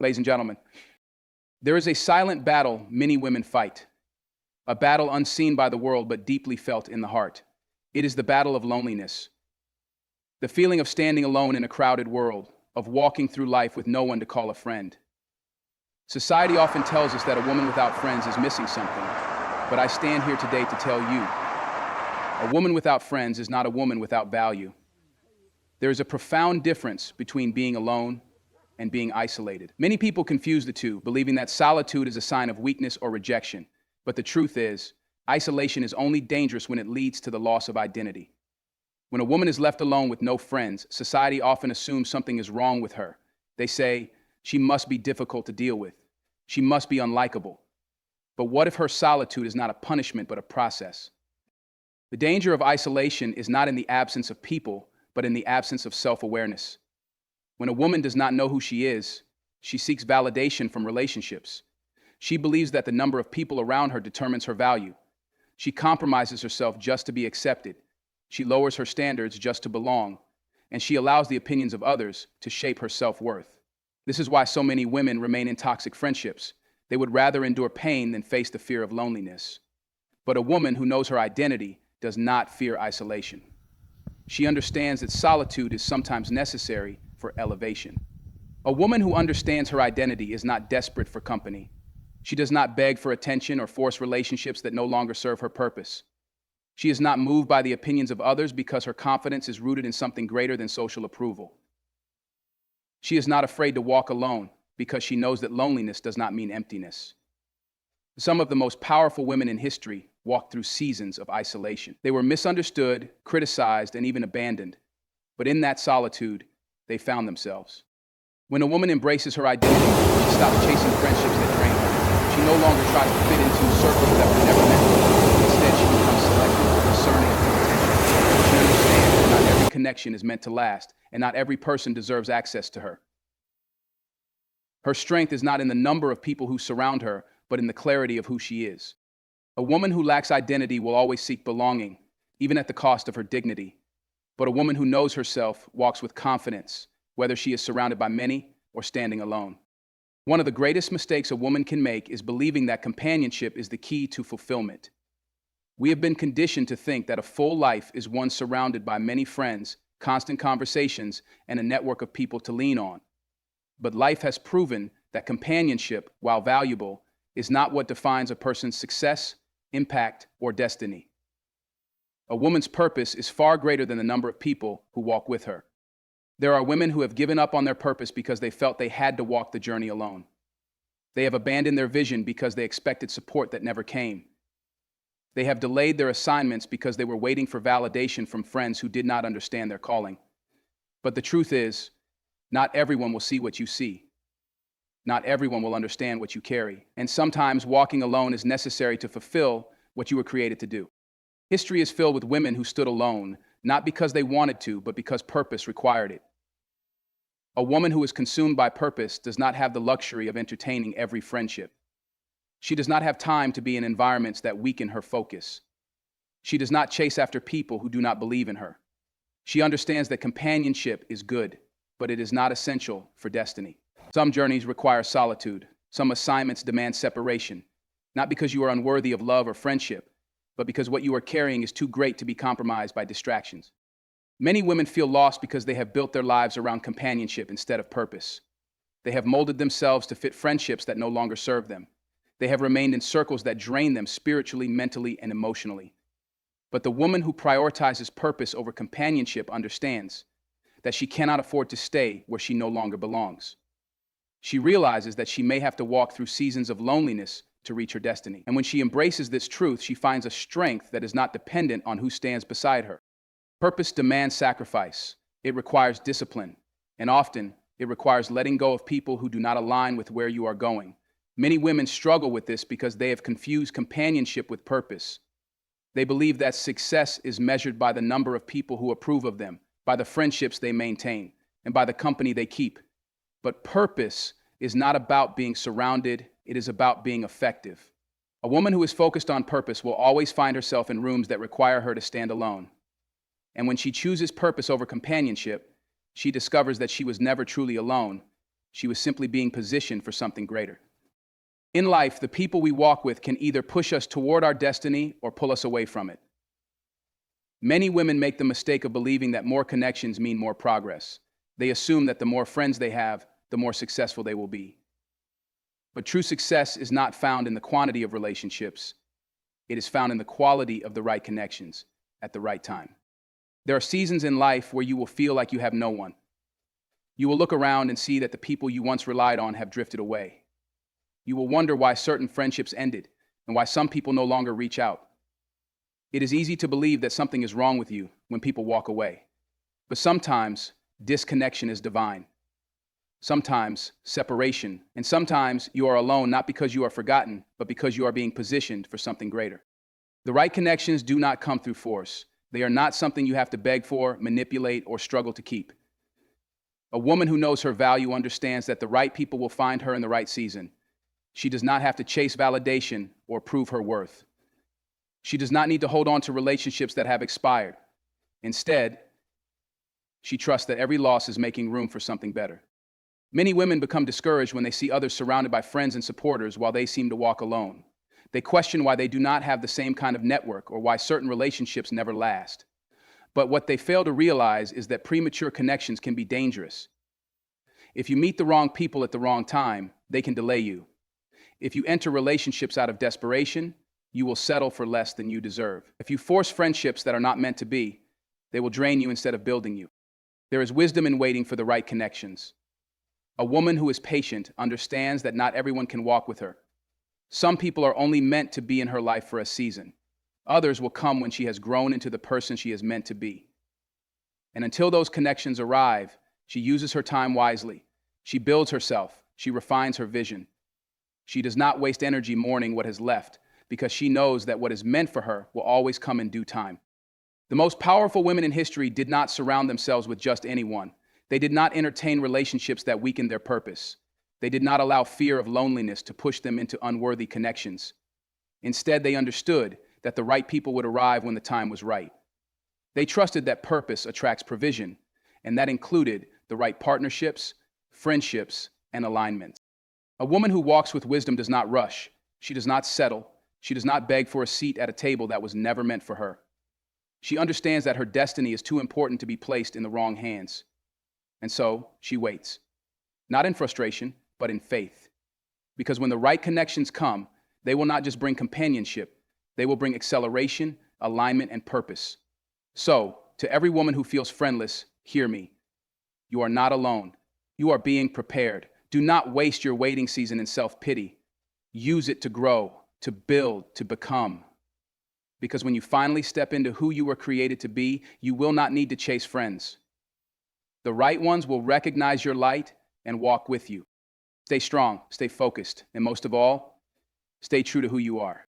Ladies and gentlemen, there is a silent battle many women fight, a battle unseen by the world but deeply felt in the heart. It is the battle of loneliness, the feeling of standing alone in a crowded world, of walking through life with no one to call a friend. Society often tells us that a woman without friends is missing something, but I stand here today to tell you, a woman without friends is not a woman without value. There is a profound difference between being alone and being isolated. Many people confuse the two, believing that solitude is a sign of weakness or rejection. But the truth is, isolation is only dangerous when it leads to the loss of identity. When a woman is left alone with no friends, society often assumes something is wrong with her. They say, she must be difficult to deal with. She must be unlikable. But what if her solitude is not a punishment but a process? The danger of isolation is not in the absence of people, but in the absence of self-awareness. When a woman does not know who she is, she seeks validation from relationships. She believes that the number of people around her determines her value. She compromises herself just to be accepted. She lowers her standards just to belong. And she allows the opinions of others to shape her self-worth. This is why so many women remain in toxic friendships. They would rather endure pain than face the fear of loneliness. But a woman who knows her identity does not fear isolation. She understands that solitude is sometimes necessary for elevation. A woman who understands her identity is not desperate for company. She does not beg for attention or force relationships that no longer serve her purpose. She is not moved by the opinions of others because her confidence is rooted in something greater than social approval. She is not afraid to walk alone because she knows that loneliness does not mean emptiness. Some of the most powerful women in history walked through seasons of isolation. They were misunderstood, criticized, and even abandoned. But in that solitude, they found themselves. When a woman embraces her identity, she stops chasing friendships that drain her. She no longer tries to fit into circles that were never meant for her. Instead, she becomes selective, discerning, and intentional. She understands that not every connection is meant to last, and not every person deserves access to her. Her strength is not in the number of people who surround her, but in the clarity of who she is. A woman who lacks identity will always seek belonging, even at the cost of her dignity. But a woman who knows herself walks with confidence, whether she is surrounded by many or standing alone. One of the greatest mistakes a woman can make is believing that companionship is the key to fulfillment. We have been conditioned to think that a full life is one surrounded by many friends, constant conversations, and a network of people to lean on. But life has proven that companionship, while valuable, is not what defines a person's success, impact, or destiny. A woman's purpose is far greater than the number of people who walk with her. There are women who have given up on their purpose because they felt they had to walk the journey alone. They have abandoned their vision because they expected support that never came. They have delayed their assignments because they were waiting for validation from friends who did not understand their calling. But the truth is, not everyone will see what you see. Not everyone will understand what you carry. And sometimes walking alone is necessary to fulfill what you were created to do. History is filled with women who stood alone, not because they wanted to, but because purpose required it. A woman who is consumed by purpose does not have the luxury of entertaining every friendship. She does not have time to be in environments that weaken her focus. She does not chase after people who do not believe in her. She understands that companionship is good, but it is not essential for destiny. Some journeys require solitude. Some assignments demand separation, not because you are unworthy of love or friendship, but because what you are carrying is too great to be compromised by distractions. Many women feel lost because they have built their lives around companionship instead of purpose. They have molded themselves to fit friendships that no longer serve them. They have remained in circles that drain them spiritually, mentally, and emotionally. But the woman who prioritizes purpose over companionship understands that she cannot afford to stay where she no longer belongs. She realizes that she may have to walk through seasons of loneliness to reach her destiny. And when she embraces this truth, she finds a strength that is not dependent on who stands beside her. Purpose demands sacrifice. It requires discipline. And often, it requires letting go of people who do not align with where you are going. Many women struggle with this because they have confused companionship with purpose. They believe that success is measured by the number of people who approve of them, by the friendships they maintain, and by the company they keep. But purpose is not about being surrounded, it is about being effective. A woman who is focused on purpose will always find herself in rooms that require her to stand alone. And when she chooses purpose over companionship, she discovers that she was never truly alone, She was simply being positioned for something greater. In life, the people we walk with can either push us toward our destiny or pull us away from it. Many women make the mistake of believing that more connections mean more progress. They assume that the more friends they have, the more successful they will be. But true success is not found in the quantity of relationships. It is found in the quality of the right connections at the right time. There are seasons in life where you will feel like you have no one. You will look around and see that the people you once relied on have drifted away. You will wonder why certain friendships ended and why some people no longer reach out. It is easy to believe that something is wrong with you when people walk away. But sometimes disconnection is divine. Sometimes separation, and sometimes you are alone not because you are forgotten, but because you are being positioned for something greater. The right connections do not come through force. They are not something you have to beg for, manipulate, or struggle to keep. A woman who knows her value understands that the right people will find her in the right season. She does not have to chase validation or prove her worth. She does not need to hold on to relationships that have expired. Instead, she trusts that every loss is making room for something better. Many women become discouraged when they see others surrounded by friends and supporters while they seem to walk alone. They question why they do not have the same kind of network or why certain relationships never last. But what they fail to realize is that premature connections can be dangerous. If you meet the wrong people at the wrong time, they can delay you. If you enter relationships out of desperation, you will settle for less than you deserve. If you force friendships that are not meant to be, they will drain you instead of building you. There is wisdom in waiting for the right connections. A woman who is patient understands that not everyone can walk with her. Some people are only meant to be in her life for a season. Others will come when she has grown into the person she is meant to be. And until those connections arrive, she uses her time wisely. She builds herself. She refines her vision. She does not waste energy mourning what has left, because she knows that what is meant for her will always come in due time. The most powerful women in history did not surround themselves with just anyone. They did not entertain relationships that weakened their purpose. They did not allow fear of loneliness to push them into unworthy connections. Instead, they understood that the right people would arrive when the time was right. They trusted that purpose attracts provision, and that included the right partnerships, friendships, and alignments. A woman who walks with wisdom does not rush. She does not settle. She does not beg for a seat at a table that was never meant for her. She understands that her destiny is too important to be placed in the wrong hands. And so she waits, not in frustration, but in faith. Because when the right connections come, they will not just bring companionship, they will bring acceleration, alignment, and purpose. So, to every woman who feels friendless, hear me. You are not alone. You are being prepared. Do not waste your waiting season in self-pity. Use it to grow, to build, to become. Because when you finally step into who you were created to be, you will not need to chase friends. The right ones will recognize your light and walk with you. Stay strong, stay focused, and most of all, stay true to who you are.